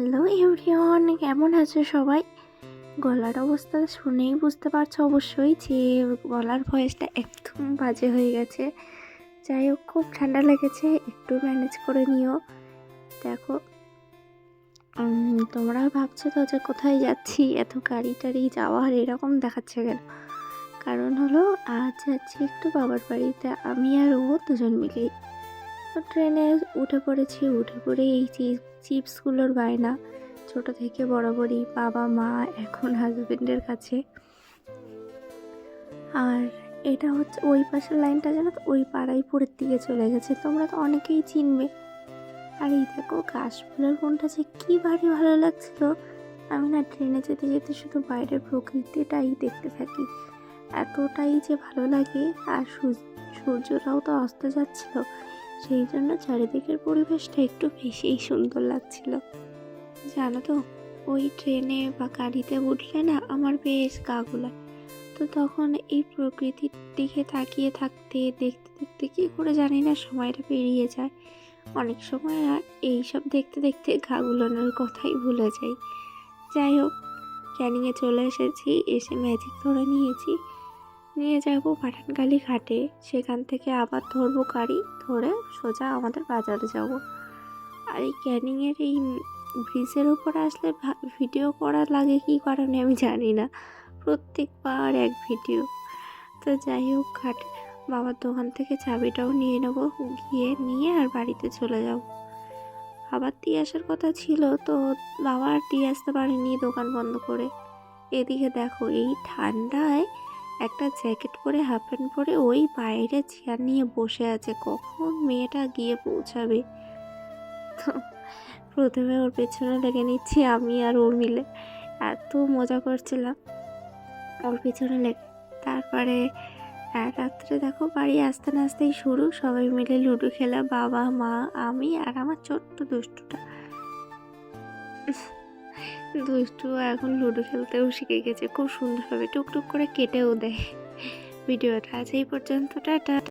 Hello everyone, কেমন আছো সবাই? গলার অবস্থা শুনেই বুঝতে পারছো অবশ্যই যে গলার ভয়েসটা একদম বাজে হয়ে গেছে। যাই হোক, খুব ঠান্ডা লেগেছে, একটু ম্যানেজ করে নিও। দেখো, তোমরা ভাবছো তো যে কোথায় যাচ্ছি, এত গাড়ি টাড়ি যাওয়ার এরকম দেখাচ্ছে কেন? কারণ হলো, আজ যাচ্ছি একটু বাবার বাড়িতে, আমি আর ও দুজন মিলেই। তো ট্রেনে উঠে পড়েছি, উঠে পড়ে এই চিপসগুলোর বায়না ছোট থেকে বরাবরই বাবা মা এখন হাজবেন্ডের কাছে। আর এটা হচ্ছে ওই পাশের লাইনটা, জানো তো, ওই পাড়াইপুরের দিকে চলে গেছে, তোমরা তো অনেকেই চিনবে। আর এই দেখো, কাশফুলের কোনটা যে কি ভারী ভালো লাগছিল। আমি না ট্রেনে যেতে যেতে শুধু বাইরের প্রকৃতিটাই দেখতে থাকি, এতটাই যে ভালো লাগে। আর সূর্যটাও তো অস্ত যাচ্ছিল, সেই জন্য চারিদিকের পরিবেশটা একটু বেশিই সুন্দর লাগছিল। জানো তো, ওই ট্রেনে বা গাড়িতে উঠলে না আমার বেশ গা গোলায়। তো তখন এই প্রকৃতির দিকে তাকিয়ে থাকতে দেখতে দেখতে কী করে জানি না সময়টা পেরিয়ে যায়। অনেক সময় আর এইসব দেখতে দেখতে গা গুলানোর কথাই ভুলে যাই। যাই হোক, ক্যানিংয়ে চলে এসেছি, এসে ম্যাজিক ধরে নিয়েছি, নিয়ে যাব পাঠানখালি ঘাটে। সেখান থেকে আবার ধরবো গাড়ি, ধরে সোজা আমাদের বাজারে যাব। আর এই ক্যানিংয়ের এই ব্রিজের উপরে আসলে ভিডিও করা লাগে কী কারণে আমি জানি না, প্রত্যেকবার এক ভিডিও। তো যাই হোক, বাবার দোকান থেকে চাবিটাও নিয়ে নেব, গিয়ে নিয়ে আর বাড়িতে চলে যাব। আবার দিয়ে আসার কথা ছিল, তো বাবা আর দিয়ে আসতে পারেনি, দোকান বন্ধ করে। এদিকে দেখো, এই ঠান্ডায় একটা জ্যাকেট পরে হাফ প্যান্ট পরে ওই বাইরে চেয়ার নিয়ে বসে আছে, কখন মেয়েটা গিয়ে পৌঁছাবে। তো প্রথমে ওর পেছনে লেগে নিচ্ছি আমি আর ওর মিলে, এত মজা করছিলাম ওর পেছনে লেগে। তারপরে রাত্রে দেখো, বাড়ি আসতে না আসতেই শুরু, সবাই মিলে লুডো খেলা, বাবা মা আমি আর আমার ছোট্ট দুষ্টুটা। দুষ্টু এখন লুডো খেলতেও শিখে গেছে, খুব সুন্দরভাবে টুকটুক করে কেটেও দেয়। ভিডিওটা আজ এই পর্যন্ত, টাটা।